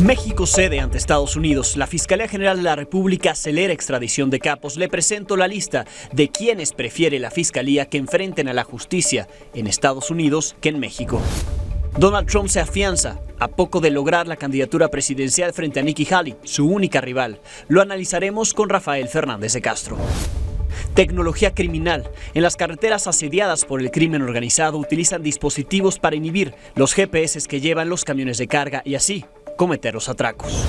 México cede ante Estados Unidos. La Fiscalía General de la República acelera extradición de capos. Le presento la lista de quienes prefiere la Fiscalía que enfrenten a la justicia en Estados Unidos que en México. Donald Trump se afianza a poco de lograr la candidatura presidencial frente a Nikki Haley, su única rival. Lo analizaremos con Rafael Fernández de Castro. Tecnología criminal. En las carreteras asediadas por el crimen organizado utilizan dispositivos para inhibir los GPS que llevan los camiones de carga y así cometer los atracos.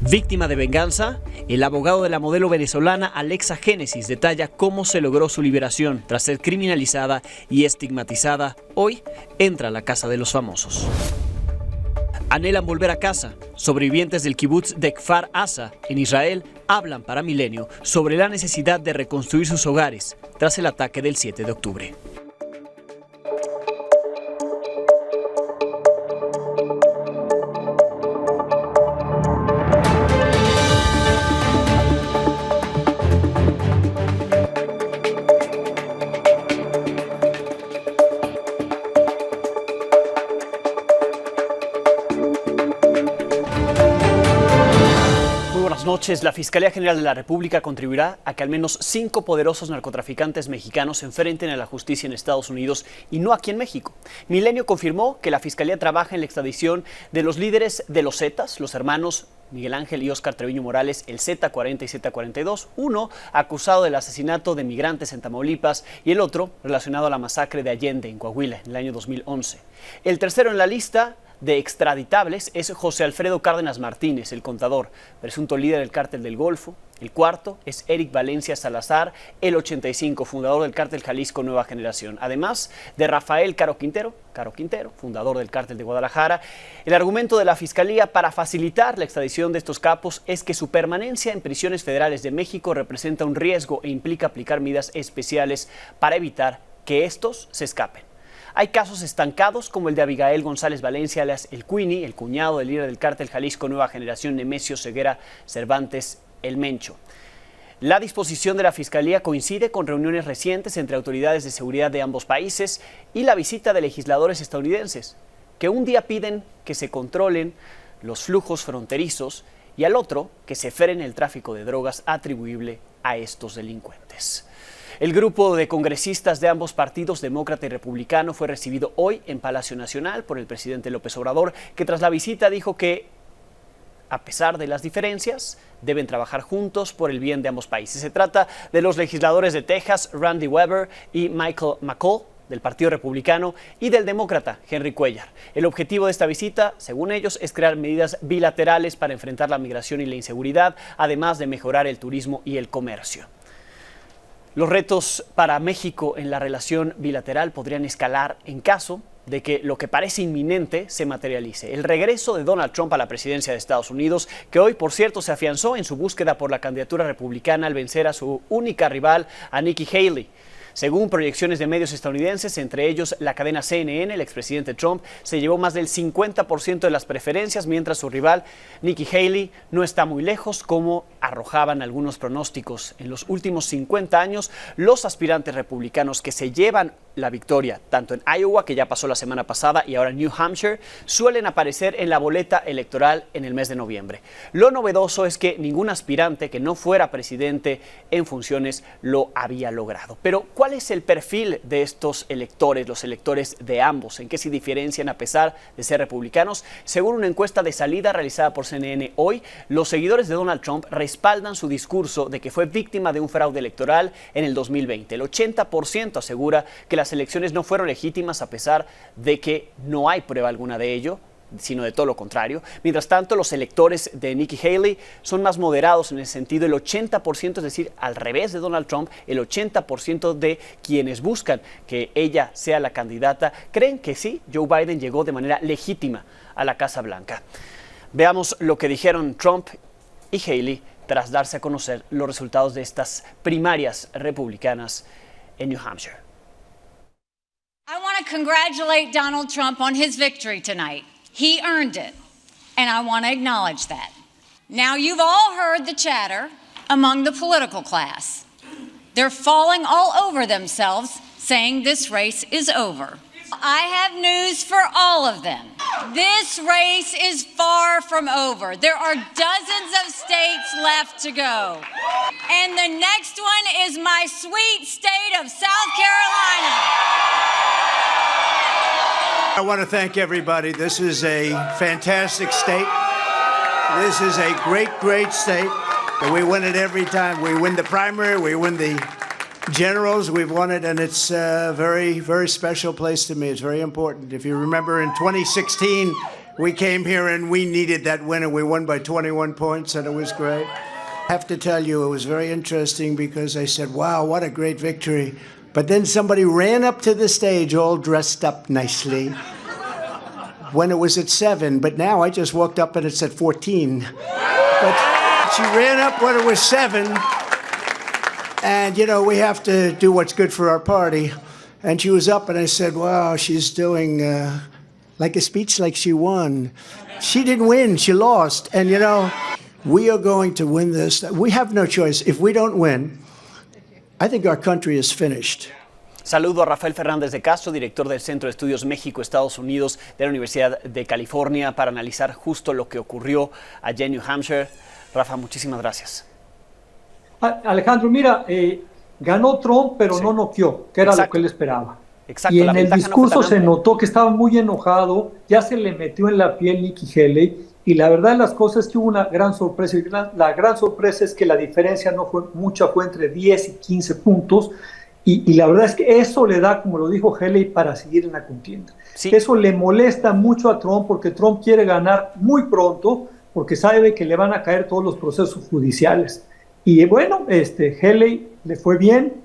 Víctima de venganza, el abogado de la modelo venezolana Alexa Génesis detalla cómo se logró su liberación tras ser criminalizada y estigmatizada. Hoy entra a la casa de los famosos. Anhelan volver a casa. Sobrevivientes del kibutz de Kfar Aza en Israel hablan para Milenio sobre la necesidad de reconstruir sus hogares tras el ataque del 7 de octubre. Noches, la Fiscalía General de la República contribuirá a que al menos 5 poderosos narcotraficantes mexicanos se enfrenten a la justicia en Estados Unidos y no aquí en México. Milenio confirmó que la Fiscalía trabaja en la extradición de los líderes de los Zetas, los hermanos Miguel Ángel y Óscar Treviño Morales, el Z40 y Z42, uno acusado del asesinato de migrantes en Tamaulipas y el otro relacionado a la masacre de Allende en Coahuila en el año 2011. El tercero en la lista de extraditables es José Alfredo Cárdenas Martínez, el contador, presunto líder del cártel del Golfo. El cuarto es Eric Valencia Salazar, el 85, fundador del cártel Jalisco Nueva Generación. Además de Rafael Caro Quintero, fundador del cártel de Guadalajara. El argumento de la Fiscalía para facilitar la extradición de estos capos es que su permanencia en prisiones federales de México representa un riesgo e implica aplicar medidas especiales para evitar que estos se escapen. Hay casos estancados como el de Abigail González Valencia, alias El Quini, el cuñado del líder del cártel Jalisco Nueva Generación, Nemesio Ceguera Cervantes, el Mencho. La disposición de la Fiscalía coincide con reuniones recientes entre autoridades de seguridad de ambos países y la visita de legisladores estadounidenses, que un día piden que se controlen los flujos fronterizos y al otro que se frene el tráfico de drogas atribuible a estos delincuentes. El grupo de congresistas de ambos partidos, demócrata y republicano, fue recibido hoy en Palacio Nacional por el presidente López Obrador, que tras la visita dijo que, a pesar de las diferencias, deben trabajar juntos por el bien de ambos países. Se trata de los legisladores de Texas, Randy Weber y Michael McCall, del Partido Republicano, y del demócrata Henry Cuellar. El objetivo de esta visita, según ellos, es crear medidas bilaterales para enfrentar la migración y la inseguridad, además de mejorar el turismo y el comercio. Los retos para México en la relación bilateral podrían escalar en caso de que lo que parece inminente se materialice. El regreso de Donald Trump a la presidencia de Estados Unidos, que hoy, por cierto, se afianzó en su búsqueda por la candidatura republicana al vencer a su única rival, a Nikki Haley. Según proyecciones de medios estadounidenses, entre ellos la cadena CNN, el expresidente Trump se llevó más del 50% de las preferencias, mientras su rival, Nikki Haley, no está muy lejos, como arrojaban algunos pronósticos. En los últimos 50 años, los aspirantes republicanos que se llevan la victoria, tanto en Iowa, que ya pasó la semana pasada, y ahora en New Hampshire, suelen aparecer en la boleta electoral en el mes de noviembre. Lo novedoso es que ningún aspirante que no fuera presidente en funciones lo había logrado. Pero, ¿cuál es el perfil de estos electores, los electores de ambos? ¿En qué se diferencian a pesar de ser republicanos? Según una encuesta de salida realizada por CNN hoy, los seguidores de Donald Trump respaldan su discurso de que fue víctima de un fraude electoral en el 2020. El 80% asegura que las elecciones no fueron legítimas a pesar de que no hay prueba alguna de ello, sino de todo lo contrario. Mientras tanto, los electores de Nikki Haley son más moderados en ese sentido. El 80%, es decir, al revés de Donald Trump, el 80% de quienes buscan que ella sea la candidata creen que sí, Joe Biden llegó de manera legítima a la Casa Blanca. Veamos lo que dijeron Trump y Haley tras darse a conocer los resultados de estas primarias republicanas en New Hampshire. I want to congratulate Donald Trump on his victory tonight. He earned it, and I want to acknowledge that. Now, you've all heard the chatter among the political class. They're falling all over themselves, saying this race is over. I have news for all of them. This race is far from over. There are dozens of states left to go. And the next one is my sweet state of South Carolina. I want to thank everybody. This is a fantastic state. This is a great, great state. And we win it every time. We win the primary, we win the generals, we've won it, and it's a very, very special place to me. It's very important. If you remember in 2016, we came here and we needed that win, and we won by 21 points, and it was great. I have to tell you, it was very interesting because I said, wow, what a great victory. But then somebody ran up to the stage all dressed up nicely when it was at 7, but now I just walked up and it's at 14. But she ran up when it was 7. And, you know, we have to do what's good for our party. And she was up, and I said, wow, she's doing like a speech like she won. She didn't win, she lost. And, you know, we are going to win this. We have no choice. If we don't win, I think our country is finished. Saludo a Rafael Fernández de Castro, director del Centro de Estudios México-Estados Unidos de la Universidad de California, para analizar justo lo que ocurrió allá en New Hampshire. Rafa, muchísimas gracias. Alejandro, mira, ganó Trump, pero sí, no noqueó, que era lo que él esperaba. Exacto, y en el discurso se notó que estaba muy enojado, ya se le metió en la piel Nikki Haley, y la verdad de las cosas es que hubo una gran sorpresa, y la gran sorpresa es que la diferencia no fue mucha, fue entre 10 y 15 puntos, y la verdad es que eso le da, como lo dijo Haley, para seguir en la contienda. Sí. Eso le molesta mucho a Trump, porque Trump quiere ganar muy pronto, porque sabe que le van a caer todos los procesos judiciales. Y bueno, Haley le fue bien,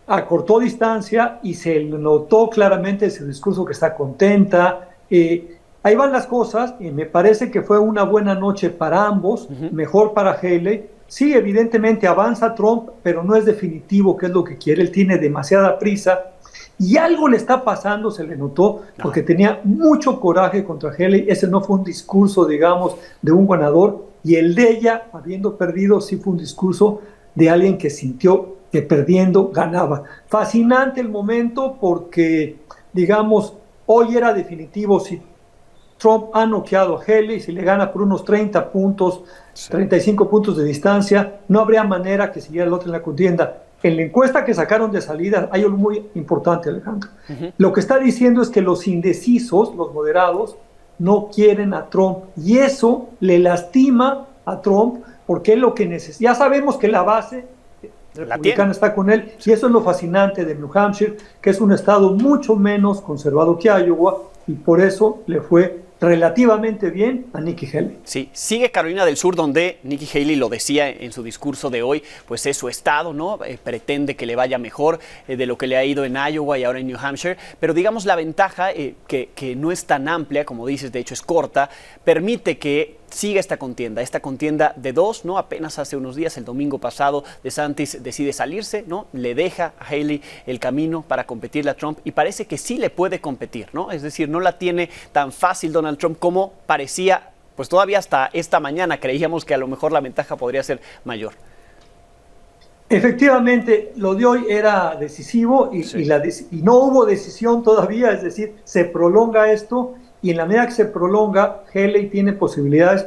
acortó distancia y se notó claramente ese discurso que está contenta. Ahí van las cosas, y me parece que fue una buena noche para ambos, mejor para Haley. Sí, evidentemente avanza Trump, pero no es definitivo qué es lo que quiere, él tiene demasiada prisa. Y algo le está pasando, se le notó, porque tenía mucho coraje contra Haley. Ese no fue un discurso, digamos, de un ganador. Y el de ella, habiendo perdido, sí fue un discurso de alguien que sintió que perdiendo ganaba. Fascinante el momento porque, digamos, hoy era definitivo. Si Trump ha noqueado a Haley, si le gana por unos 30 puntos, sí, 35 puntos de distancia, no habría manera que siguiera el otro en la contienda. En la encuesta que sacaron de salida hay algo muy importante, Alejandro. Lo que está diciendo es que los indecisos, los moderados, no quieren a Trump, y eso le lastima a Trump, porque es lo que necesita. Ya sabemos que la base republicana está con él, y eso es lo fascinante de New Hampshire, que es un estado mucho menos conservador que Iowa, y por eso le fue relativamente bien a Nikki Haley. Sí, sigue Carolina del Sur, donde Nikki Haley lo decía en su discurso de hoy, pues es su estado, ¿no? Pretende que le vaya mejor de lo que le ha ido en Iowa y ahora en New Hampshire, pero digamos la ventaja, que no es tan amplia, como dices, de hecho es corta, permite que siga esta contienda de dos, ¿no? Apenas hace unos días, el domingo pasado, DeSantis decide salirse, ¿no? Le deja a Haley el camino para competirle a Trump, y parece que sí le puede competir, ¿no? Es decir, no la tiene tan fácil Donald Trump como parecía, pues todavía hasta esta mañana creíamos que a lo mejor la ventaja podría ser mayor. Efectivamente, lo de hoy era decisivo y, sí, y no hubo decisión todavía, es decir, se prolonga esto. Y en la medida que se prolonga, Haley tiene posibilidades,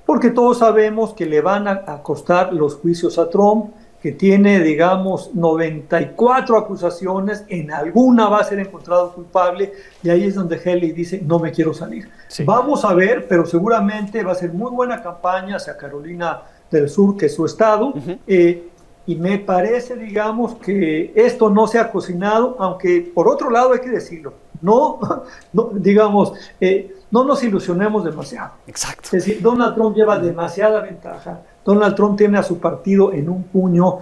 porque todos sabemos que le van a costar los juicios a Trump, que tiene, digamos, 94 acusaciones, en alguna va a ser encontrado culpable, y ahí es donde Haley dice, no me quiero salir. Sí. Vamos a ver, pero seguramente va a ser muy buena campaña hacia Carolina del Sur, que es su estado, y me parece, digamos, que esto no se ha cocinado, aunque por otro lado hay que decirlo, no digamos, no nos ilusionemos demasiado. Exacto. Es decir, Donald Trump lleva demasiada ventaja. Donald Trump tiene a su partido en un puño.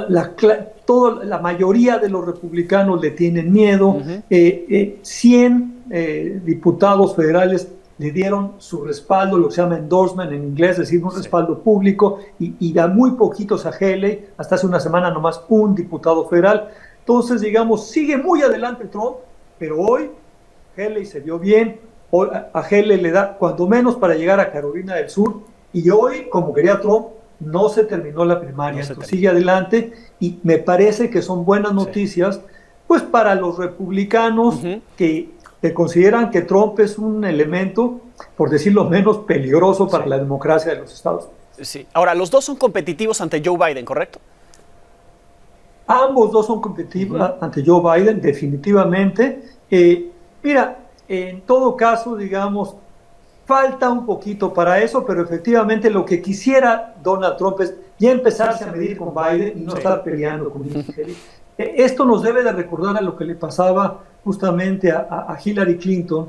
La mayoría de los republicanos le tienen miedo. 100 diputados federales le dieron su respaldo, lo que se llama endorsement en inglés, es decir, un respaldo público, y da muy poquitos a Haley. Hasta hace una semana nomás un diputado federal. Entonces, digamos, sigue muy adelante Trump, pero hoy Haley se vio bien. Hoy a Haley le da cuando menos para llegar a Carolina del Sur, y hoy, como quería Trump, no se terminó la primaria, sigue adelante, y me parece que son buenas noticias pues para los republicanos que consideran que Trump es un elemento, por decirlo menos, peligroso para la democracia de los Estados Unidos. Sí. Ahora, los dos son competitivos ante Joe Biden, ¿correcto? Ambos dos son competitivos ante Joe Biden, definitivamente. Mira, en todo caso, digamos, falta un poquito para eso, pero efectivamente lo que quisiera Donald Trump es ya empezarse a medir con Biden y no estar peleando con Hillary. Esto nos debe de recordar a lo que le pasaba justamente a Hillary Clinton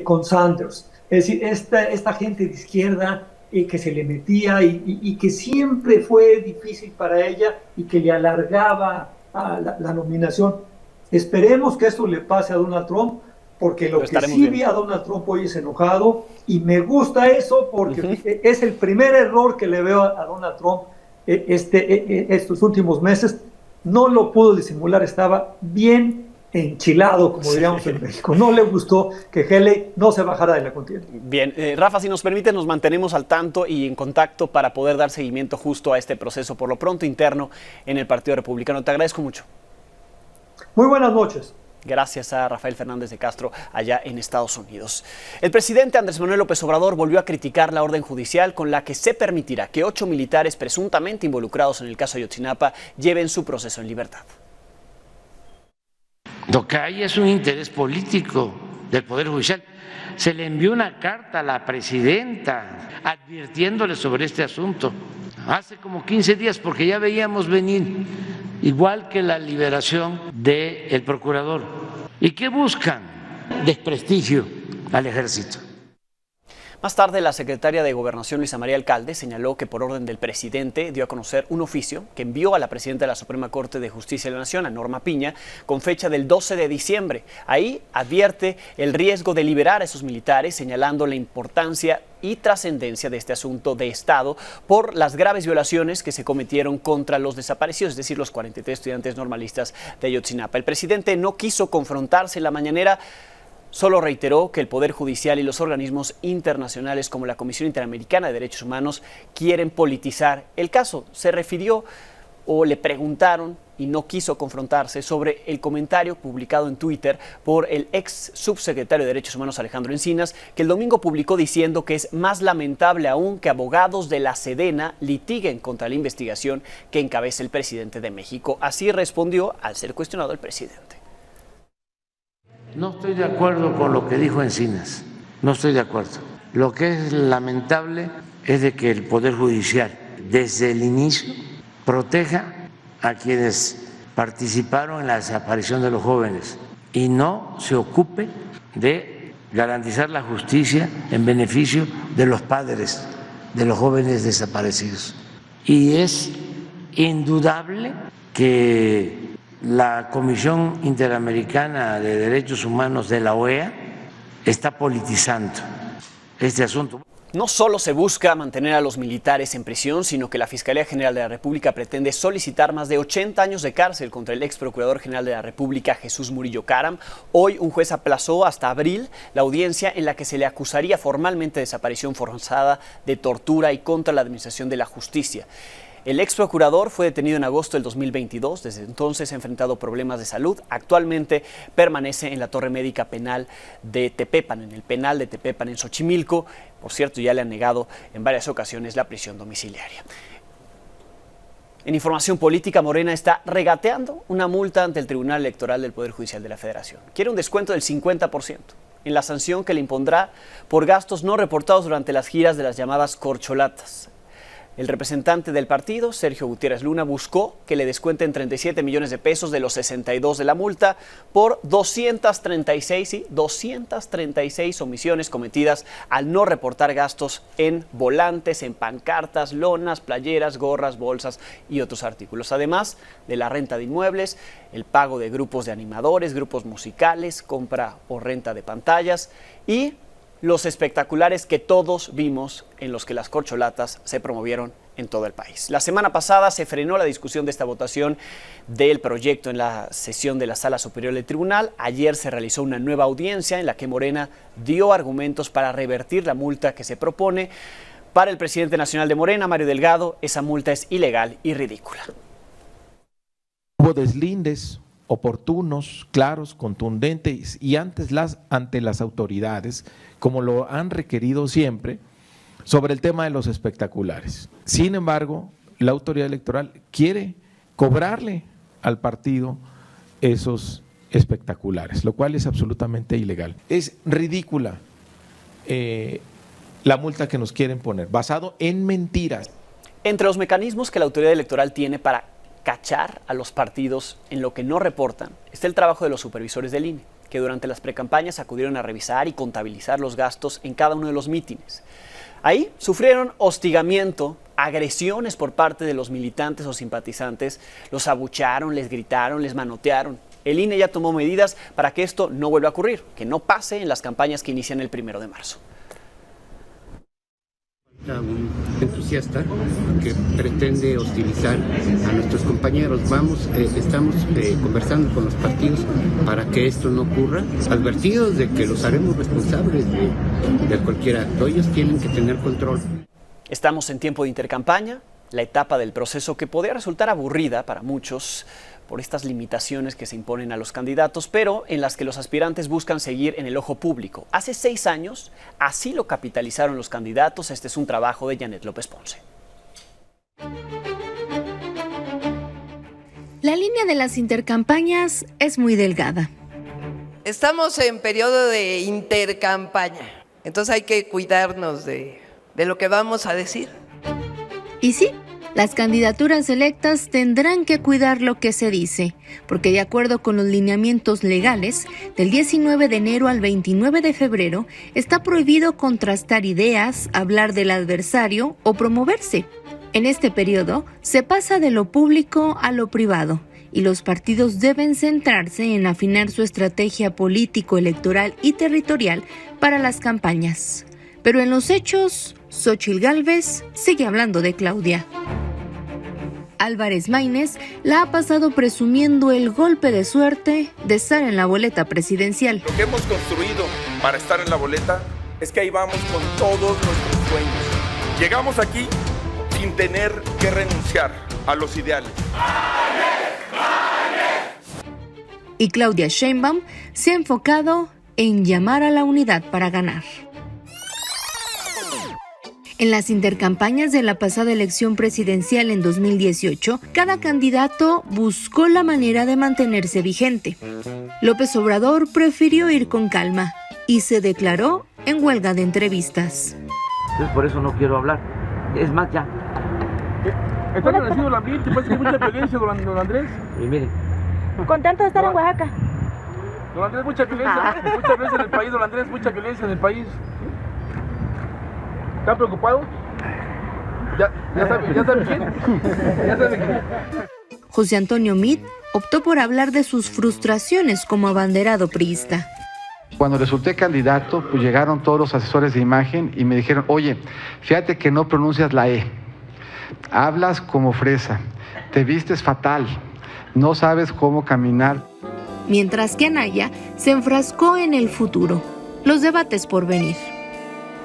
con Sanders. Es decir, esta gente de izquierda que se le metía y que siempre fue difícil para ella y que le alargaba la nominación. Esperemos que esto le pase a Donald Trump, porque lo que sí vi a Donald Trump hoy es enojado, y me gusta eso porque es el primer error que le veo a Donald Trump estos últimos meses. No lo pudo disimular, estaba bien enchilado, como diríamos en México. No le gustó que Haley no se bajara de la contienda. Bien, Rafa, si nos permite, nos mantenemos al tanto y en contacto para poder dar seguimiento justo a este proceso, por lo pronto interno en el Partido Republicano. Te agradezco mucho. Muy buenas noches. Gracias a Rafael Fernández de Castro allá en Estados Unidos. El presidente Andrés Manuel López Obrador volvió a criticar la orden judicial con la que se permitirá que 8 militares presuntamente involucrados en el caso Ayotzinapa lleven su proceso en libertad. Lo que hay es un interés político del Poder Judicial. Se le envió una carta a la presidenta advirtiéndole sobre este asunto hace como 15 días, porque ya veíamos venir, igual que la liberación del procurador. ¿Y qué buscan? Desprestigio al ejército. Más tarde, la secretaria de Gobernación, Luisa María Alcalde, señaló que por orden del presidente dio a conocer un oficio que envió a la presidenta de la Suprema Corte de Justicia de la Nación, a Norma Piña, con fecha del 12 de diciembre. Ahí advierte el riesgo de liberar a esos militares, señalando la importancia y trascendencia de este asunto de Estado por las graves violaciones que se cometieron contra los desaparecidos, es decir, los 43 estudiantes normalistas de Ayotzinapa. El presidente no quiso confrontarse en la mañanera. Solo reiteró que el Poder Judicial y los organismos internacionales como la Comisión Interamericana de Derechos Humanos quieren politizar el caso. Se refirió o le preguntaron y no quiso confrontarse sobre el comentario publicado en Twitter por el ex subsecretario de Derechos Humanos Alejandro Encinas, que el domingo publicó diciendo que es más lamentable aún que abogados de la Sedena litiguen contra la investigación que encabeza el presidente de México. Así respondió al ser cuestionado el presidente. No estoy de acuerdo con lo que dijo Encinas, no estoy de acuerdo. Lo que es lamentable es de que el Poder Judicial desde el inicio proteja a quienes participaron en la desaparición de los jóvenes y no se ocupe de garantizar la justicia en beneficio de los padres de los jóvenes desaparecidos. Y es indudable que la Comisión Interamericana de Derechos Humanos de la OEA está politizando este asunto. No solo se busca mantener a los militares en prisión, sino que la Fiscalía General de la República pretende solicitar más de 80 años de cárcel contra el ex procurador general de la República, Jesús Murillo Caram. Hoy un juez aplazó hasta abril la audiencia en la que se le acusaría formalmente de desaparición forzada, de tortura y contra la administración de la justicia. El ex procurador fue detenido en agosto del 2022, desde entonces ha enfrentado problemas de salud. Actualmente permanece en la Torre Médica Penal de Tepepan, en el penal de Tepepan en Xochimilco. Por cierto, ya le han negado en varias ocasiones la prisión domiciliaria. En información política, Morena está regateando una multa ante el Tribunal Electoral del Poder Judicial de la Federación. Quiere un descuento del 50% en la sanción que le impondrá por gastos no reportados durante las giras de las llamadas corcholatas. El representante del partido, Sergio Gutiérrez Luna, buscó que le descuenten 37 millones de pesos de los 62 de la multa por 236 omisiones cometidas al no reportar gastos en volantes, en pancartas, lonas, playeras, gorras, bolsas y otros artículos. Además de la renta de inmuebles, el pago de grupos de animadores, grupos musicales, compra o renta de pantallas y los espectaculares que todos vimos en los que las corcholatas se promovieron en todo el país. La semana pasada se frenó la discusión de esta votación del proyecto en la sesión de la Sala Superior del Tribunal. Ayer se realizó una nueva audiencia en la que Morena dio argumentos para revertir la multa que se propone. Para el presidente nacional de Morena, Mario Delgado, esa multa es ilegal y ridícula. Hubo deslindes oportunos, claros, contundentes y ante las autoridades, como lo han requerido siempre, sobre el tema de los espectaculares. Sin embargo, la autoridad electoral quiere cobrarle al partido esos espectaculares, lo cual es absolutamente ilegal. Es ridícula la multa que nos quieren poner, basado en mentiras. Entre los mecanismos que la autoridad electoral tiene para cachar a los partidos en lo que no reportan está el trabajo de los supervisores del INE, que durante las precampañas acudieron a revisar y contabilizar los gastos en cada uno de los mítines. Ahí sufrieron hostigamiento, agresiones por parte de los militantes o simpatizantes, los abuchearon, les gritaron, les manotearon. El INE ya tomó medidas para que esto no vuelva a ocurrir, que no pase en las campañas que inician el 1 de marzo. Un entusiasta que pretende hostilizar a nuestros compañeros. Estamos conversando con los partidos para que esto no ocurra, advertidos de que los haremos responsables de cualquier acto. Ellos tienen que tener control. Estamos en tiempo de intercampaña, la etapa del proceso que podría resultar aburrida para muchos por estas limitaciones que se imponen a los candidatos, pero en las que los aspirantes buscan seguir en el ojo público. Hace 6 años, así lo capitalizaron los candidatos. Este es un trabajo de Janet López Ponce. La línea de las intercampañas es muy delgada. Estamos en periodo de intercampaña, entonces hay que cuidarnos de lo que vamos a decir. Y sí, las candidaturas electas tendrán que cuidar lo que se dice, porque de acuerdo con los lineamientos legales, del 19 de enero al 29 de febrero está prohibido contrastar ideas, hablar del adversario o promoverse. En este periodo se pasa de lo público a lo privado y los partidos deben centrarse en afinar su estrategia político, electoral y territorial para las campañas. Pero en los hechos, Xóchitl Gálvez sigue hablando de Claudia. Álvarez Maínez la ha pasado presumiendo el golpe de suerte de estar en la boleta presidencial. Lo que hemos construido para estar en la boleta es que ahí vamos con todos nuestros sueños. Llegamos aquí sin tener que renunciar a los ideales. Y Claudia Sheinbaum se ha enfocado en llamar a la unidad para ganar. En las intercampañas de la pasada elección presidencial en 2018, cada candidato buscó la manera de mantenerse vigente. López Obrador prefirió ir con calma y se declaró en huelga de entrevistas. Entonces por eso no quiero hablar. Es más, ya. ¿Está agradecido el ambiente? Parece que hay mucha violencia, don Andrés. Y miren. Contento de estar en Oaxaca. Don Andrés, mucha violencia en el país, don Andrés, mucha violencia en el país. ¿Está preocupado? ¿Ya sabe quién? ¿Ya sabe quién? José Antonio Meade optó por hablar de sus frustraciones como abanderado priista. Cuando resulté candidato, pues llegaron todos los asesores de imagen y me dijeron, oye, fíjate que no pronuncias la E, hablas como fresa, te vistes fatal, no sabes cómo caminar. Mientras que Anaya se enfrascó en el futuro, los debates por venir.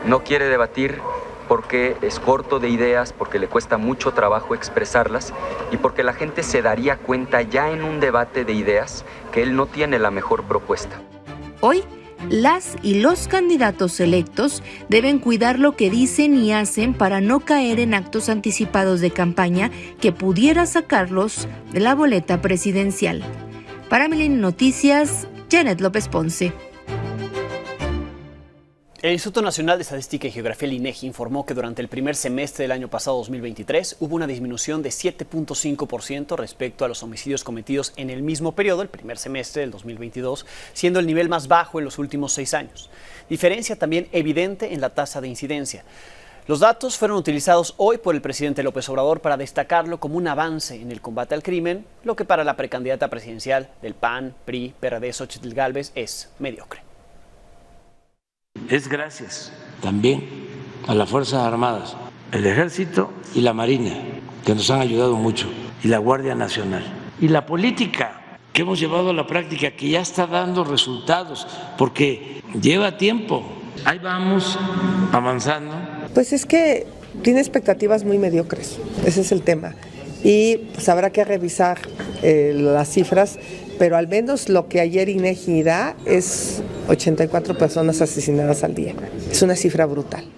No quiere debatir porque es corto de ideas, porque le cuesta mucho trabajo expresarlas y porque la gente se daría cuenta ya en un debate de ideas que él no tiene la mejor propuesta. Hoy, las y los candidatos electos deben cuidar lo que dicen y hacen para no caer en actos anticipados de campaña que pudiera sacarlos de la boleta presidencial. Para Milenio Noticias, Janet López Ponce. El Instituto Nacional de Estadística y Geografía, el INEGI, informó que durante el primer semestre del año pasado, 2023, hubo una disminución de 7.5% respecto a los homicidios cometidos en el mismo periodo, el primer semestre del 2022, siendo el nivel más bajo en los últimos 6 años. Diferencia también evidente en la tasa de incidencia. Los datos fueron utilizados hoy por el presidente López Obrador para destacarlo como un avance en el combate al crimen, lo que para la precandidata presidencial del PAN, PRI, PRD, Xóchitl Gálvez, es mediocre. Es gracias también a las Fuerzas Armadas, el Ejército y la Marina, que nos han ayudado mucho, y la Guardia Nacional. Y la política que hemos llevado a la práctica, que ya está dando resultados, porque lleva tiempo. Ahí vamos avanzando. Pues es que tiene expectativas muy mediocres, ese es el tema. Y pues habrá que revisar las cifras, pero al menos lo que ayer INEGI da es 84 personas asesinadas al día. Es una cifra brutal.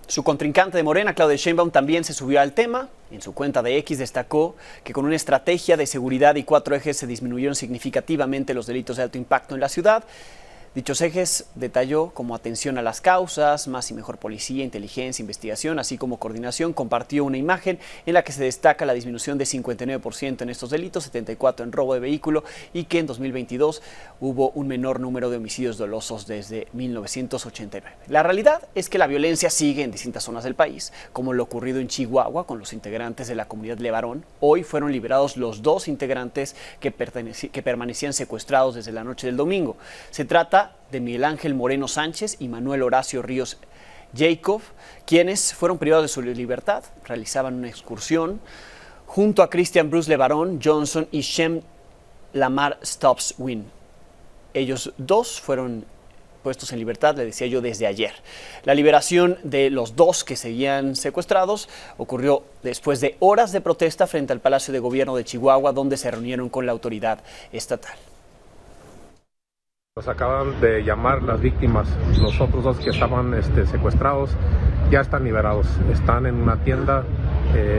Su contrincante de Morena, Claudia Sheinbaum, también se subió al tema. En su cuenta de X destacó que con una estrategia de seguridad y 4 ejes se disminuyeron significativamente los delitos de alto impacto en la ciudad. Dichos ejes detalló como atención a las causas, más y mejor policía, inteligencia, investigación, así como coordinación. Compartió una imagen en la que se destaca la disminución de 59% en estos delitos, 74% en robo de vehículo y que en 2022 hubo un menor número de homicidios dolosos desde 1989. La realidad es que la violencia sigue en distintas zonas del país, como lo ocurrido en Chihuahua con los integrantes de la comunidad Levarón. Hoy fueron liberados los 2 integrantes que permanecían secuestrados desde la noche del domingo. Se trata de Miguel Ángel Moreno Sánchez y Manuel Horacio Ríos Jacob, quienes fueron privados de su libertad. Realizaban una excursión junto a Christian Bruce Levarón Johnson y Shem Lamar Stubbs Wynn. Ellos 2 fueron puestos en libertad, le decía yo, desde ayer. La liberación de los 2 que seguían secuestrados ocurrió después de horas de protesta frente al Palacio de Gobierno de Chihuahua, donde se reunieron con la autoridad estatal. Nos acaban de llamar las víctimas, los otros 2 que estaban secuestrados ya están liberados, están en una tienda,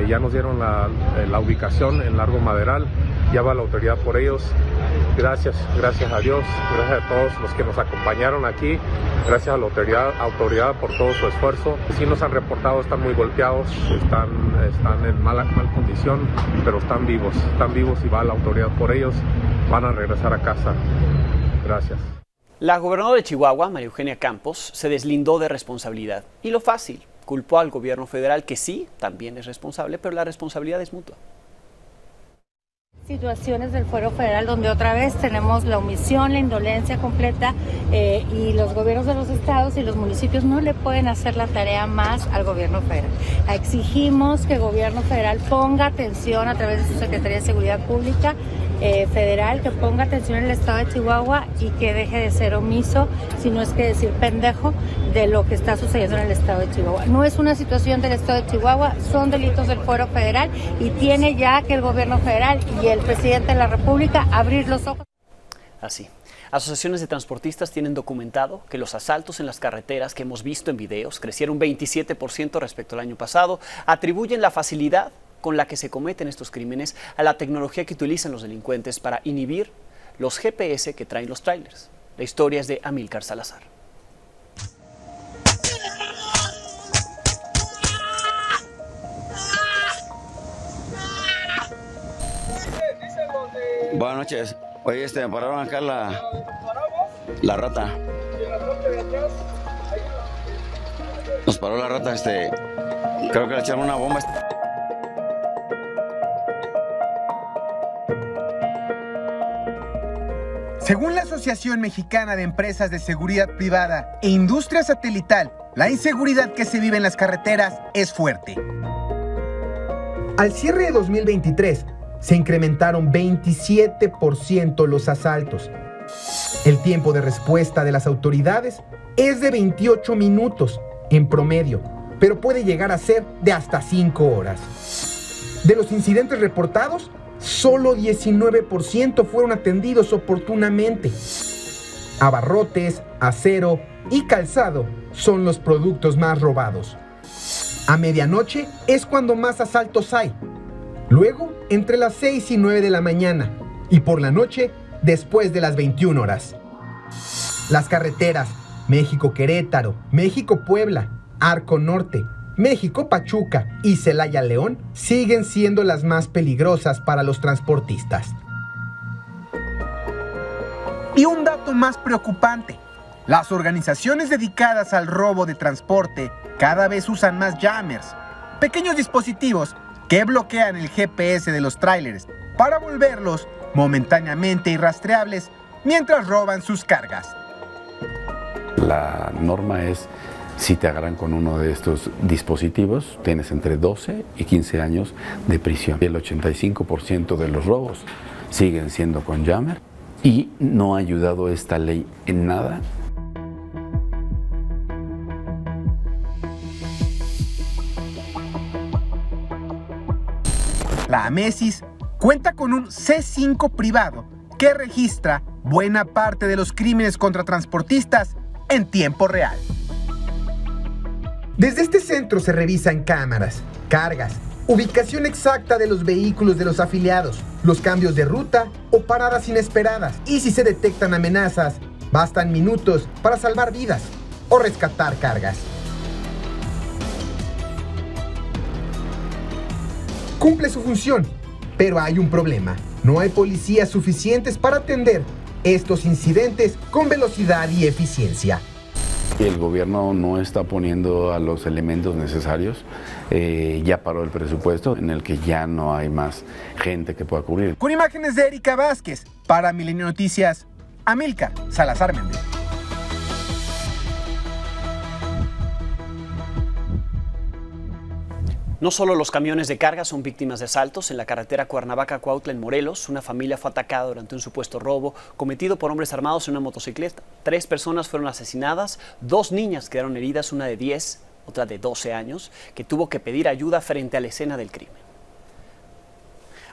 ya nos dieron la ubicación en Largo Maderal, ya va la autoridad por ellos. Gracias a Dios, gracias a todos los que nos acompañaron aquí, gracias a la autoridad por todo su esfuerzo. Sí nos han reportado, están muy golpeados, están en mal condición, pero están vivos y va la autoridad por ellos, van a regresar a casa. Gracias. La gobernadora de Chihuahua, María Eugenia Campos, se deslindó de responsabilidad. Y lo fácil, culpó al gobierno federal, que sí, también es responsable, pero la responsabilidad es mutua. Situaciones del fuero federal donde otra vez tenemos la omisión, la indolencia completa y los gobiernos de los estados y los municipios no le pueden hacer la tarea más al gobierno federal. Exigimos que el gobierno federal ponga atención a través de su Secretaría de Seguridad Pública federal, que ponga atención en el estado de Chihuahua y que deje de ser omiso, si no es que decir pendejo, de lo que está sucediendo en el estado de Chihuahua. No es una situación del estado de Chihuahua, son delitos del fuero federal y tiene ya que el gobierno federal y el presidente de la República abrir los ojos. Así. Asociaciones de transportistas tienen documentado que los asaltos en las carreteras que hemos visto en videos crecieron 27% respecto al año pasado. Atribuyen la facilidad con la que se cometen estos crímenes a la tecnología que utilizan los delincuentes para inhibir los GPS que traen los trailers. La historia es de Amílcar Salazar. Buenas noches. Oye, me pararon acá la rata. Nos paró la rata, creo que le echaron una bomba. Según la Asociación Mexicana de Empresas de Seguridad Privada e Industria Satelital, la inseguridad que se vive en las carreteras es fuerte. Al cierre de 2023, se incrementaron 27% los asaltos. El tiempo de respuesta de las autoridades es de 28 minutos en promedio, pero puede llegar a ser de hasta 5 horas. De los incidentes reportados, solo 19% fueron atendidos oportunamente. Abarrotes, acero y calzado son los productos más robados. A medianoche es cuando más asaltos hay. Luego, entre las 6 y 9 de la mañana. Y por la noche, después de las 21 horas. Las carreteras México-Querétaro, México-Puebla, Arco Norte, México-Pachuca y Celaya-León siguen siendo las más peligrosas para los transportistas. Y un dato más preocupante. Las organizaciones dedicadas al robo de transporte cada vez usan más jammers, pequeños dispositivos que bloquean el GPS de los tráilers para volverlos momentáneamente irrastreables mientras roban sus cargas. La norma es, si te agarran con uno de estos dispositivos, tienes entre 12 y 15 años de prisión. El 85% de los robos siguen siendo con jammer y no ha ayudado esta ley en nada. La Amesis cuenta con un C5 privado que registra buena parte de los crímenes contra transportistas en tiempo real. Desde este centro se revisan cámaras, cargas, ubicación exacta de los vehículos de los afiliados, los cambios de ruta o paradas inesperadas. Y si se detectan amenazas, bastan minutos para salvar vidas o rescatar cargas. Cumple su función, pero hay un problema. No hay policías suficientes para atender estos incidentes con velocidad y eficiencia. El gobierno no está poniendo a los elementos necesarios, ya paró el presupuesto en el que ya no hay más gente que pueda cubrir. Con imágenes de Erika Vázquez, para Milenio Noticias, Amílcar Salazar Méndez. No solo los camiones de carga son víctimas de asaltos. En la carretera Cuernavaca-Cuautla, en Morelos, una familia fue atacada durante un supuesto robo cometido por hombres armados en una motocicleta. 3 personas fueron asesinadas, 2 niñas quedaron heridas, una de 10, otra de 12 años, que tuvo que pedir ayuda frente a la escena del crimen.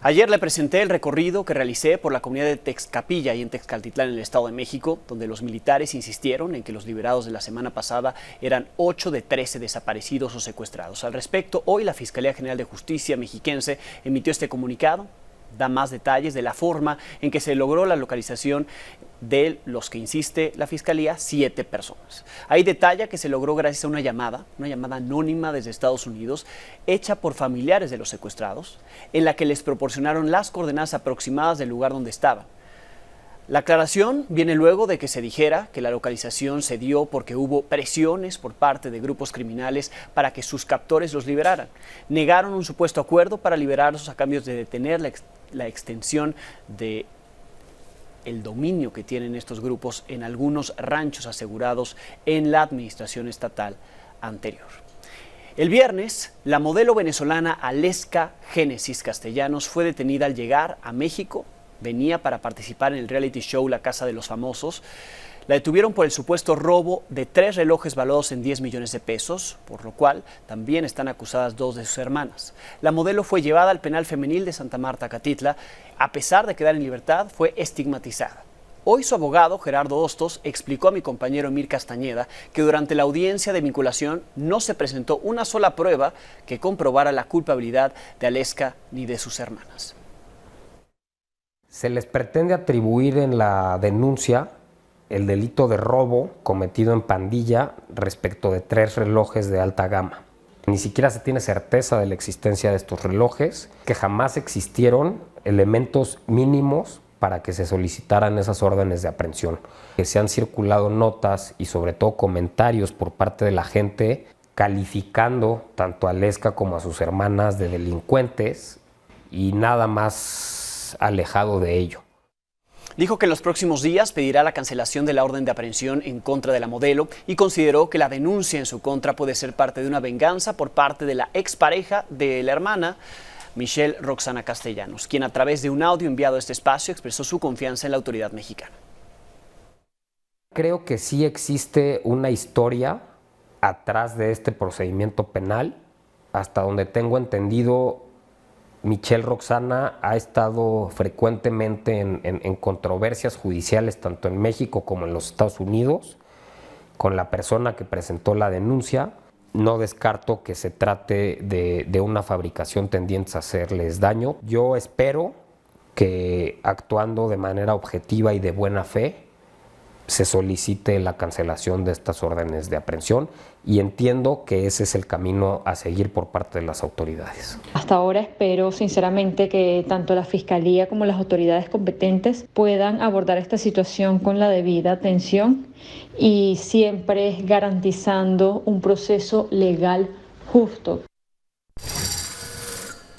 Ayer le presenté el recorrido que realicé por la comunidad de Texcapilla y en Texcaltitlán, en el Estado de México, donde los militares insistieron en que los liberados de la semana pasada eran 8 de 13 desaparecidos o secuestrados. Al respecto, hoy la Fiscalía General de Justicia mexiquense emitió este comunicado. Da más detalles de la forma en que se logró la localización de los que insiste la Fiscalía, 7 personas. Ahí detalla que se logró gracias a una llamada anónima desde Estados Unidos, hecha por familiares de los secuestrados, en la que les proporcionaron las coordenadas aproximadas del lugar donde estaban. La aclaración viene luego de que se dijera que la localización se dio porque hubo presiones por parte de grupos criminales para que sus captores los liberaran. Negaron un supuesto acuerdo para liberarlos a cambio de detener la extensión de el dominio que tienen estos grupos en algunos ranchos asegurados en la administración estatal anterior. El viernes, la modelo venezolana Aleska Génesis Castellanos fue detenida al llegar a México. Venía para participar en el reality show La Casa de los Famosos. La detuvieron por el supuesto robo de 3 relojes valuados en 10 millones de pesos, por lo cual también están acusadas 2 de sus hermanas. La modelo fue llevada al penal femenil de Santa Marta, Catitla. A pesar de quedar en libertad, fue estigmatizada. Hoy su abogado, Gerardo Hostos, explicó a mi compañero Emir Castañeda que durante la audiencia de vinculación no se presentó una sola prueba que comprobara la culpabilidad de Aleska ni de sus hermanas. Se les pretende atribuir en la denuncia el delito de robo cometido en pandilla respecto de 3 relojes de alta gama. Ni siquiera se tiene certeza de la existencia de estos relojes, que jamás existieron elementos mínimos para que se solicitaran esas órdenes de aprehensión. Que se han circulado notas y sobre todo comentarios por parte de la gente calificando tanto a Aleska como a sus hermanas de delincuentes y nada más alejado de ello. Dijo que en los próximos días pedirá la cancelación de la orden de aprehensión en contra de la modelo y consideró que la denuncia en su contra puede ser parte de una venganza por parte de la expareja de la hermana, Michelle Roxana Castellanos, quien a través de un audio enviado a este espacio expresó su confianza en la autoridad mexicana. Creo que sí existe una historia atrás de este procedimiento penal. Hasta donde tengo entendido, Michelle Roxana ha estado frecuentemente en controversias judiciales tanto en México como en los Estados Unidos con la persona que presentó la denuncia. No descarto que se trate de una fabricación tendiente a hacerles daño. Yo espero que actuando de manera objetiva y de buena fe se solicite la cancelación de estas órdenes de aprehensión y entiendo que ese es el camino a seguir por parte de las autoridades. Hasta ahora espero sinceramente que tanto la Fiscalía como las autoridades competentes puedan abordar esta situación con la debida atención y siempre garantizando un proceso legal justo.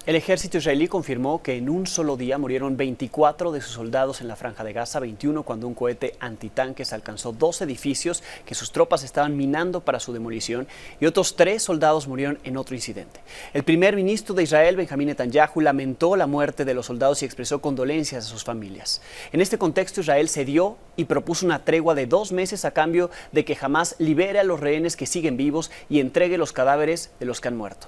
El ejército israelí confirmó que en un solo día murieron 24 de sus soldados en la Franja de Gaza, 21 cuando un cohete antitanques alcanzó 2 edificios que sus tropas estaban minando para su demolición y otros 3 soldados murieron en otro incidente. El primer ministro de Israel, Benjamín Netanyahu, lamentó la muerte de los soldados y expresó condolencias a sus familias. En este contexto, Israel cedió y propuso una tregua de 2 meses a cambio de que Hamás libere a los rehenes que siguen vivos y entregue los cadáveres de los que han muerto.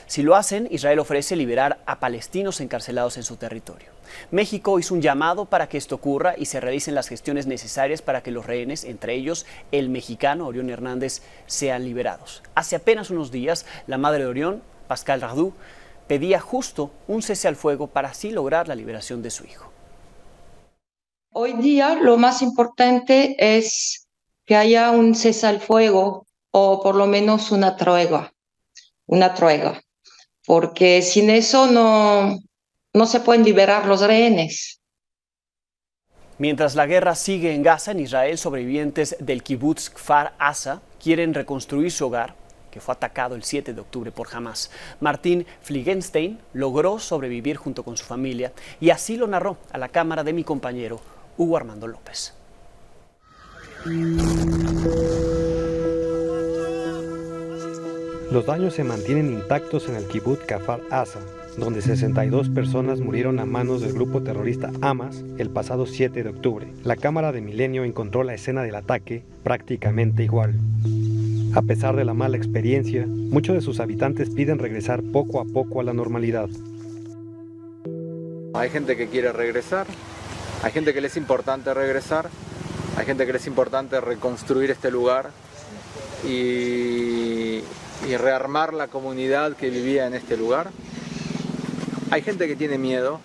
Si lo hacen, Israel ofrece liberar a palestinos encarcelados en su territorio. México hizo un llamado para que esto ocurra y se realicen las gestiones necesarias para que los rehenes, entre ellos el mexicano Orión Hernández, sean liberados. Hace apenas unos días, la madre de Orión, Pascal Radu, pedía justo un cese al fuego para así lograr la liberación de su hijo. Hoy día lo más importante es que haya un cese al fuego o por lo menos una tregua, porque sin eso no se pueden liberar los rehenes. Mientras la guerra sigue en Gaza, en Israel, sobrevivientes del kibutz Kfar Aza quieren reconstruir su hogar, que fue atacado el 7 de octubre por Hamas. Martín Fligenstein logró sobrevivir junto con su familia y así lo narró a la cámara de mi compañero Hugo Armando López. Los daños se mantienen intactos en el kibutz Kfar Aza, donde 62 personas murieron a manos del grupo terrorista Hamas el pasado 7 de octubre. La cámara de Milenio encontró la escena del ataque prácticamente igual. A pesar de la mala experiencia, muchos de sus habitantes piden regresar poco a poco a la normalidad. Hay gente que quiere regresar, hay gente que le es importante regresar, hay gente que le es importante reconstruir este lugar y rearmar la comunidad que vivía en este lugar. Hay gente que tiene miedo,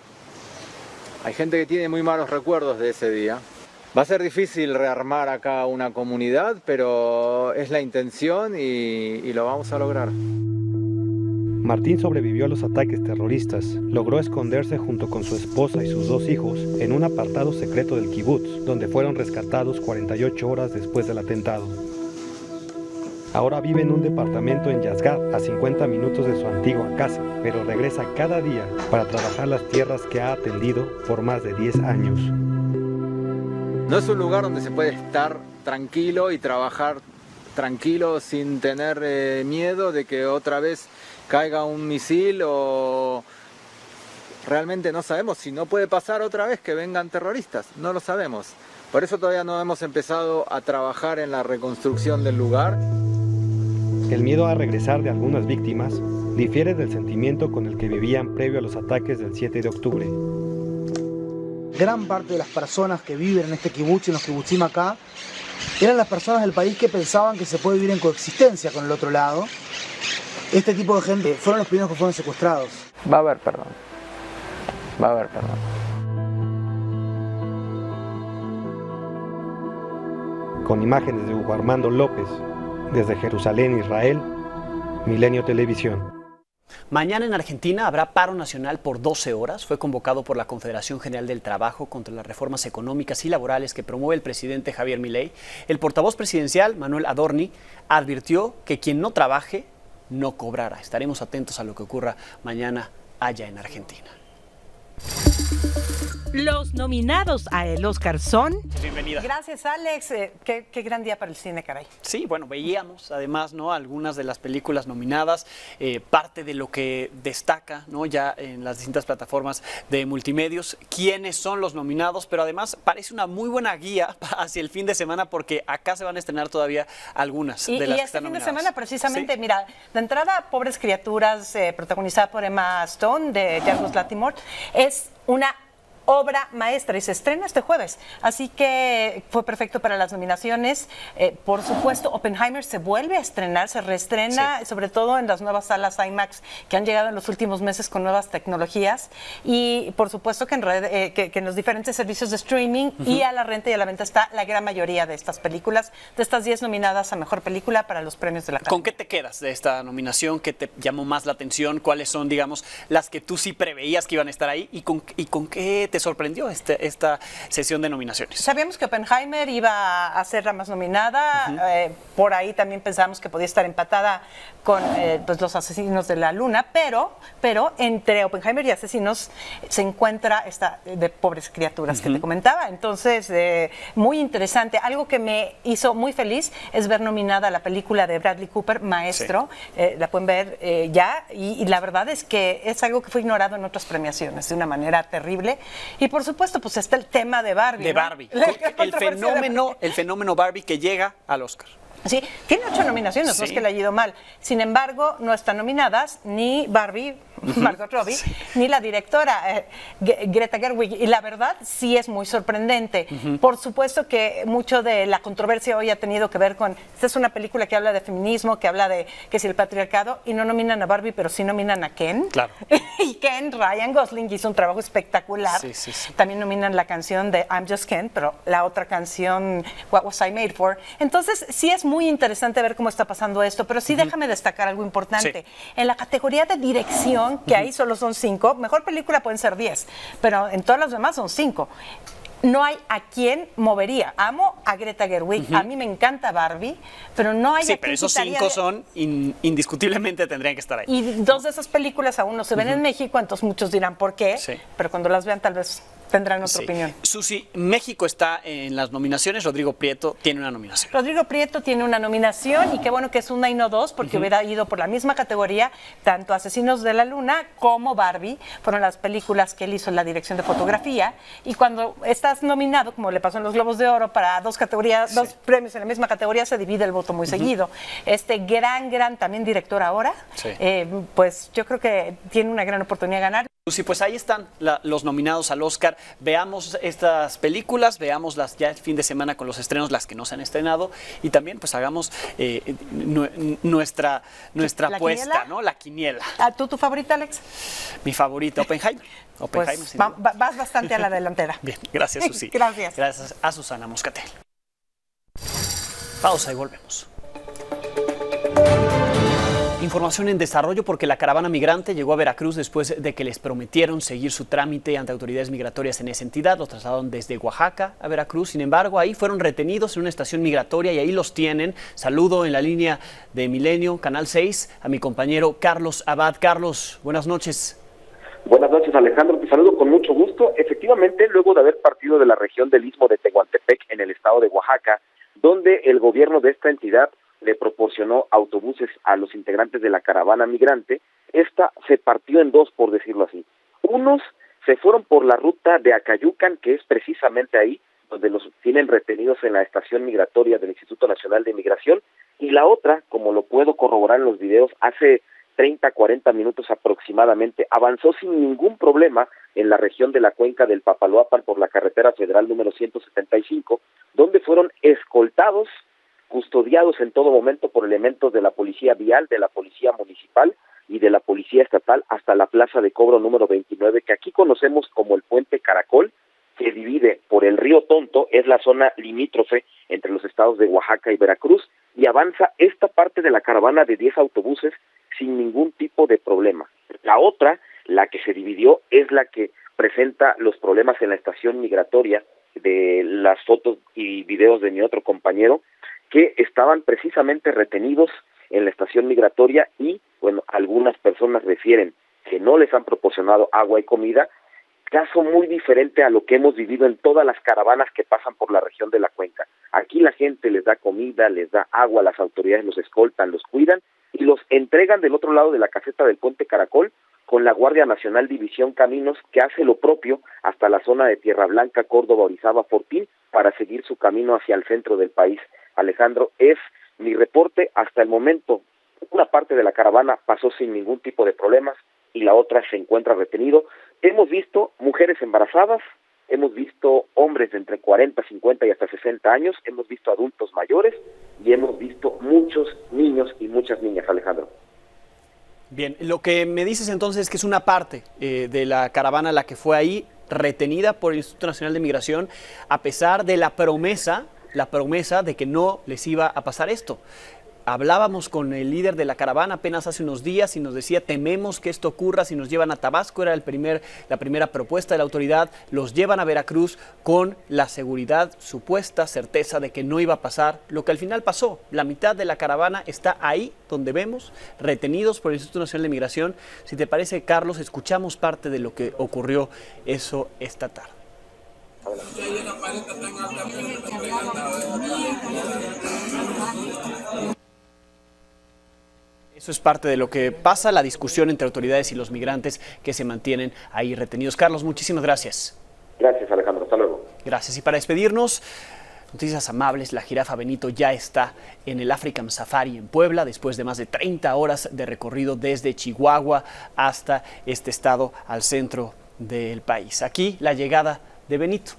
hay gente que tiene muy malos recuerdos de ese día. Va a ser difícil rearmar acá una comunidad, pero es la intención y lo vamos a lograr. Martín sobrevivió a los ataques terroristas, logró esconderse junto con su esposa y sus 2 hijos en un apartado secreto del kibutz, donde fueron rescatados 48 horas después del atentado. Ahora vive en un departamento en Yasgad, a 50 minutos de su antigua casa, pero regresa cada día para trabajar las tierras que ha atendido por más de 10 años. No es un lugar donde se puede estar tranquilo y trabajar tranquilo sin tener miedo de que otra vez caiga un misil o realmente no sabemos si no puede pasar otra vez que vengan terroristas, no lo sabemos. Por eso todavía no hemos empezado a trabajar en la reconstrucción del lugar. El miedo a regresar de algunas víctimas difiere del sentimiento con el que vivían previo a los ataques del 7 de octubre. Gran parte de las personas que viven en este kibutz y en los kibutzim acá eran las personas del país que pensaban que se puede vivir en coexistencia con el otro lado. Este tipo de gente fueron los primeros que fueron secuestrados. Va a haber perdón. Va a haber perdón. Con imágenes de Hugo Armando López, desde Jerusalén, Israel, Milenio Televisión. Mañana en Argentina habrá paro nacional por 12 horas. Fue convocado por la Confederación General del Trabajo contra las reformas económicas y laborales que promueve el presidente Javier Milei. El portavoz presidencial, Manuel Adorni, advirtió que quien no trabaje no cobrará. Estaremos atentos a lo que ocurra mañana allá en Argentina. Los nominados a el Oscar son... Bienvenida. Gracias, Alex. Qué gran día para el cine, caray. Sí, bueno, veíamos además, ¿no?, algunas de las películas nominadas, parte de lo que destaca, ¿no?, ya en las distintas plataformas de multimedios, quiénes son los nominados, pero además parece una muy buena guía hacia el fin de semana porque acá se van a estrenar todavía algunas de las que están nominadas. Y este fin de semana precisamente, ¿sí? Mira, de entrada, Pobres Criaturas, protagonizada por Emma Stone, de Yorgos Lanthimos, es una obra maestra y se estrena este jueves, así que fue perfecto para las nominaciones. Por supuesto, Oppenheimer se vuelve a estrenar, se reestrena, sí, sobre todo en las nuevas salas IMAX que han llegado en los últimos meses con nuevas tecnologías, y por supuesto que en los diferentes servicios de streaming y a la renta y a la venta está la gran mayoría de estas películas, de estas 10 nominadas a Mejor Película para los premios de la Academia. ¿Con qué te quedas de esta nominación? ¿Qué te llamó más la atención? ¿Cuáles son, digamos, las que tú sí preveías que iban a estar ahí? ¿Y con qué te sorprendió esta sesión de nominaciones? Sabíamos que Oppenheimer iba a ser la más nominada, por ahí también pensábamos que podía estar empatada con pues Los Asesinos de la Luna, pero entre Oppenheimer y Asesinos se encuentra esta de Pobres Criaturas que te comentaba. Entonces, muy interesante. Algo que me hizo muy feliz es ver nominada la película de Bradley Cooper, Maestro. Sí. La pueden ver ya, y la verdad es que es algo que fue ignorado en otras premiaciones de una manera terrible. Y por supuesto, pues está el tema de Barbie. De Barbie. ¿No? El fenómeno Barbie que llega al Oscar. Sí, tiene 8 nominaciones, no es que le haya ido mal. Sin embargo, no están nominadas ni Barbie, Margot Robbie, ni la directora Greta Gerwig. Y la verdad, sí es muy sorprendente. Por supuesto que mucho de la controversia hoy ha tenido que ver con... Esta es una película que habla de feminismo, que habla de que si el patriarcado, y no nominan a Barbie, pero sí nominan a Ken. Claro. Y Ken, Ryan Gosling, hizo un trabajo espectacular. Sí. También nominan la canción de I'm Just Ken, pero la otra canción, What Was I Made For. Entonces, sí es muy interesante ver cómo está pasando esto, pero sí déjame destacar algo importante. En la categoría de dirección, que ahí solo son 5, mejor película pueden ser 10, pero en todas las demás son 5. No hay a quién movería. Amo a Greta Gerwig, a mí me encanta Barbie, pero no hay a quién pero esos 5 son indiscutiblemente tendrían que estar ahí. Y 2 de esas películas aún no se ven en México, entonces muchos dirán por qué, pero cuando las vean tal vez tendrán otra opinión. Susi, México está en las nominaciones, Rodrigo Prieto tiene una nominación. Rodrigo Prieto tiene una nominación y qué bueno que es una y no 2, porque hubiera ido por la misma categoría, tanto Asesinos de la Luna como Barbie, fueron las películas que él hizo en la dirección de fotografía, y cuando estás nominado, como le pasó en los Globos de Oro, para 2 categorías, 2 premios en la misma categoría, se divide el voto muy seguido. Este gran también director ahora, pues yo creo que tiene una gran oportunidad de ganar. Susi, pues ahí están los nominados al Oscar. Veamos estas películas, veámoslas ya el fin de semana con los estrenos, las que no se han estrenado, y también pues hagamos nuestra apuesta, ¿no? La quiniela. ¿Tu favorita, Alex? Mi favorita, Oppenheimer. Pues vas bastante a la delantera. Bien, gracias, Susi. Gracias. Gracias a Susana Moscatel. Pausa y volvemos. Información en desarrollo porque la caravana migrante llegó a Veracruz después de que les prometieron seguir su trámite ante autoridades migratorias en esa entidad. Los trasladaron desde Oaxaca a Veracruz. Sin embargo, ahí fueron retenidos en una estación migratoria y ahí los tienen. Saludo en la línea de Milenio, Canal 6, a mi compañero Carlos Abad. Carlos, buenas noches. Buenas noches, Alejandro. Te saludo con mucho gusto. Efectivamente, luego de haber partido de la región del Istmo de Tehuantepec en el estado de Oaxaca, donde el gobierno de esta entidad le proporcionó autobuses a los integrantes de la caravana migrante, esta se partió en 2, por decirlo así. Unos se fueron por la ruta de Acayucan, que es precisamente ahí donde los tienen retenidos en la estación migratoria del Instituto Nacional de Migración, y la otra, como lo puedo corroborar en los videos, hace 30-40 minutos aproximadamente, avanzó sin ningún problema en la región de la cuenca del Papaloapan por la carretera federal número 175, donde fueron escoltados, custodiados en todo momento por elementos de la policía vial, de la policía municipal y de la policía estatal hasta la plaza de cobro número 29, que aquí conocemos como el Puente Caracol, que divide por el río Tonto, es la zona limítrofe entre los estados de Oaxaca y Veracruz, y avanza esta parte de la caravana de 10 autobuses sin ningún tipo de problema. La otra, la que se dividió, es la que presenta los problemas en la estación migratoria, de las fotos y videos de mi otro compañero, que estaban precisamente retenidos en la estación migratoria y, bueno, algunas personas refieren que no les han proporcionado agua y comida, caso muy diferente a lo que hemos vivido en todas las caravanas que pasan por la región de la cuenca. Aquí la gente les da comida, les da agua, las autoridades los escoltan, los cuidan y los entregan del otro lado de la caseta del Puente Caracol con la Guardia Nacional División Caminos, que hace lo propio hasta la zona de Tierra Blanca, Córdoba, Orizaba, Fortín, para seguir su camino hacia el centro del país. Alejandro, es mi reporte hasta el momento. Una parte de la caravana pasó sin ningún tipo de problemas y la otra se encuentra retenido. Hemos visto mujeres embarazadas, hemos visto hombres de entre 40, 50 y hasta 60 años, hemos visto adultos mayores y hemos visto muchos niños y muchas niñas, Alejandro. Bien, lo que me dices entonces es que es una parte de la caravana la que fue ahí retenida por el Instituto Nacional de Migración a pesar de la promesa de que no les iba a pasar esto. Hablábamos con el líder de la caravana apenas hace unos días y nos decía, tememos que esto ocurra si nos llevan a Tabasco, era la primera propuesta de la autoridad, los llevan a Veracruz con la seguridad, supuesta certeza de que no iba a pasar, lo que al final pasó. La mitad de la caravana está ahí donde vemos, retenidos por el Instituto Nacional de Migración. Si te parece, Carlos, escuchamos parte de lo que ocurrió eso esta tarde. Eso es parte de lo que pasa, la discusión entre autoridades y los migrantes que se mantienen ahí retenidos. Carlos, muchísimas gracias. Gracias, Alejandro. Hasta luego. Gracias. Y para despedirnos, Noticias amables, la jirafa Benito ya está en el African Safari en Puebla, después de más de 30 horas de recorrido desde Chihuahua hasta este estado al centro del país. Aquí la llegada de Benito.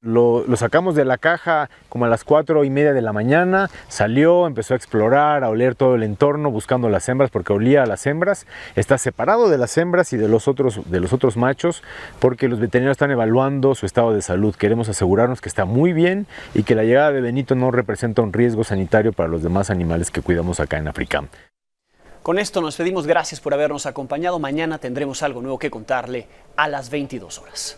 Lo sacamos de la caja como a las 4:30 de la mañana, salió, empezó a explorar, a oler todo el entorno buscando las hembras porque olía a las hembras. Está separado de las hembras y de los otros machos porque los veterinarios están evaluando su estado de salud. Queremos asegurarnos que está muy bien y que la llegada de Benito no representa un riesgo sanitario para los demás animales que cuidamos acá en Africam. Con esto nos pedimos, gracias por habernos acompañado. Mañana tendremos algo nuevo que contarle a las 22 horas.